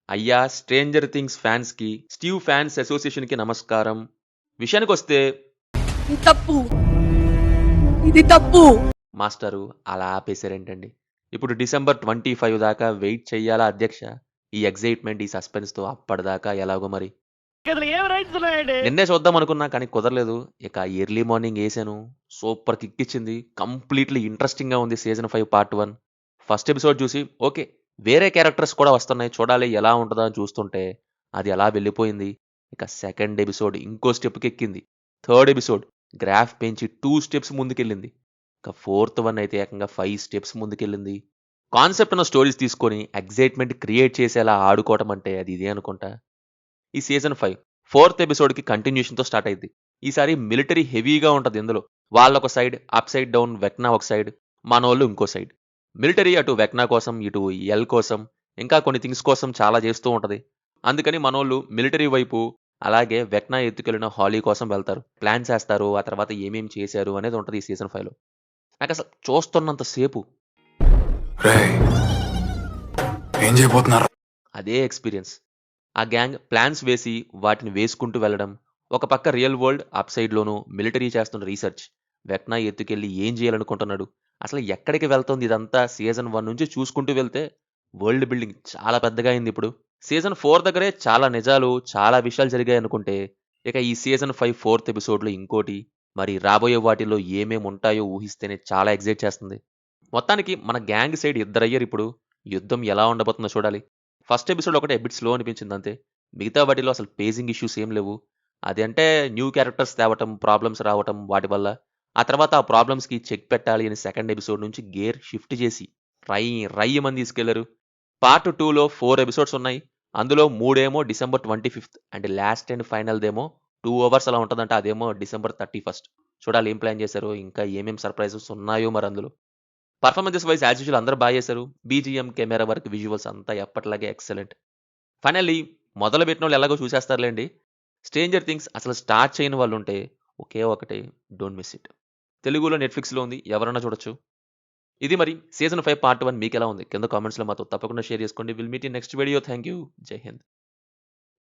అయ్యా stranger things ఫ్యాన్స్కి Steve fans అసోసియేషన్కి నమస్కారం. విషయానికొస్తే ఇది తప్పు, ఇది తప్పు. మాస్టరు అలా ఆపేశారేంటండి? ఇప్పుడు డిసెంబర్ 25 దాకా వెయిట్ చెయ్యాలా అధ్యక్ష? ఈ ఎగ్జైట్మెంట్, ఈ సస్పెన్స్తో అప్పటిదాకా ఎలాగో మరి. నిన్నే చూద్దాం అనుకున్నా కానీ కుదరలేదు. ఇక ఎర్లీ మార్నింగ్ వేసాను. సూపర్ కిక్ ఇచ్చింది. కంప్లీట్లీ ఇంట్రెస్టింగ్గా ఉంది సీజన్ 5 పార్ట్ 1. ఫస్ట్ ఎపిసోడ్ చూసి ఓకే, వేరే క్యారెక్టర్స్ కూడా వస్తున్నాయి, చూడాలి ఎలా ఉంటుందో అని చూస్తుంటే అది అలా వెళ్ళిపోయింది. ఇక సెకండ్ ఎపిసోడ్ ఇంకో స్టెప్కి ఎక్కింది. థర్డ్ ఎపిసోడ్ గ్రాఫ్ పెంచి 2 స్టెప్స్ ముందుకెళ్ళింది. ఇక ఫోర్త్ వన్ అయితే ఏకంగా 5 స్టెప్స్ ముందుకెళ్ళింది. కాన్సెప్ట్ ఉన్న స్టోరీస్ తీసుకొని ఎగ్జైట్మెంట్ క్రియేట్ చేసేలా ఆడుకోవటం అంటే అది ఇదే అనుకుంటా. ఈ సీజన్ 5 ఫోర్త్ ఎపిసోడ్కి కంటిన్యూషన్తో స్టార్ట్ అయింది. ఈసారి మిలిటరీ హెవీగా ఉంటుంది ఇందులో. వాళ్ళొక సైడ్, అప్ సైడ్ డౌన్ వెక్నా ఒక సైడ్, మనోళ్ళు ఇంకో సైడ్. మిలిటరీ అటు వెక్నా కోసం, ఇటు ఎల్ కోసం, ఇంకా కొన్ని థింగ్స్ కోసం చాలా చేస్తూ ఉంటుంది. అందుకని మనోళ్ళు మిలిటరీ వైపు, అలాగే వెక్నా ఎత్తుకెళ్ళిన హాలీ కోసం వెళ్తారు. ప్లాన్స్ వేస్తారు, ఆ తర్వాత ఏమేం చేశారు అనేది ఉంటుంది ఈ సీజన్ 5లో. నాకు అసలు చూస్తున్నంత సేపు ఏం చేయబోతున్నారు? అదే ఎక్స్పీరియన్స్. ఆ గ్యాంగ్ ప్లాన్స్ వేసి వాటిని వేసుకుంటూ వెళ్ళడం, ఒక పక్క రియల్ వరల్డ్ అప్ సైడ్లోనూ మిలిటరీ చేస్తున్న రీసెర్చ్, వెక్నా ఎత్తుకెళ్ళి ఏం చేయాలనుకుంటున్నాడు, అసలు ఎక్కడికి వెళ్తుంది ఇదంతా సీజన్ 1 నుంచి చూసుకుంటూ వెళ్తే వరల్డ్ బిల్డింగ్ చాలా పెద్దగా అయింది ఇప్పుడు. సీజన్ 4 దగ్గరే చాలా నిజాలు, చాలా విషయాలు జరిగాయి అనుకుంటే, ఇక ఈ సీజన్ 5 ఫోర్త్ ఎపిసోడ్లో ఇంకోటి, మరి రాబోయే వాటిలో ఏమేమి ఉంటాయో ఊహిస్తేనే చాలా ఎగ్జైట్ చేస్తుంది. మొత్తానికి మన గ్యాంగ్ సైడ్ ఇద్దరయ్యారు ఇప్పుడు. యుద్ధం ఎలా ఉండబోతుందో చూడాలి. ఫస్ట్ ఎపిసోడ్ ఒకటే బిట్ స్లో అనిపించింది అంతే. మిగతా వాటిలో అసలు పేజింగ్ ఇష్యూస్ ఏం లేవు. అది అంటే న్యూ క్యారెక్టర్స్ తేవటం, ప్రాబ్లమ్స్ రావటం వాటి వల్ల. ఆ తర్వాత ఆ ప్రాబ్లమ్స్కి చెక్ పెట్టాలి అని సెకండ్ ఎపిసోడ్ నుంచి గేర్ షిఫ్ట్ చేసి రై రయ్యమని తీసుకెళ్లారు. పార్ట్ 2లో 4 ఎపిసోడ్స్ ఉన్నాయి. అందులో 3 ఏమో డిసెంబర్ 25 అండ్ లాస్ట్ అండ్ ఫైనల్దేమో 2 అవర్స్ అలా ఉంటుందంట, అదేమో డిసెంబర్ 31. చూడాలి ఏం ప్లాన్ చేశారో, ఇంకా ఏమేం సర్ప్రైజెస్ ఉన్నాయో మరి అందులో. పర్ఫార్మెన్సెస్ వైజ్ యాజ్ యూజువల్ అందరూ బాగా చేశారు. బీజీఎం, కెమెరా వర్క్, విజువల్స్ అంతా ఎప్పటిలాగే ఎక్సలెంట్. ఫైనల్లీ మొదలు పెట్టిన వాళ్ళు ఎలాగో చూసేస్తారులేండి. స్ట్రేంజర్ థింగ్స్ అసలు స్టార్ట్ చేయని వాళ్ళు ఉంటే ఒకే ఒకటే, డోంట్ మిస్ ఇట్. తెలుగులో నెట్ఫ్లిక్స్లో ఉంది, ఎవరన్నా చూడొచ్చు. ఇది మరి సీజన్ 5 పార్ట్ 1 మీకు ఎలా ఉంది కింద కామెంట్స్లో మాతో తప్పకుండా షేర్ చేసుకోండి. Will meet in next video. Thank you. జై హింద్.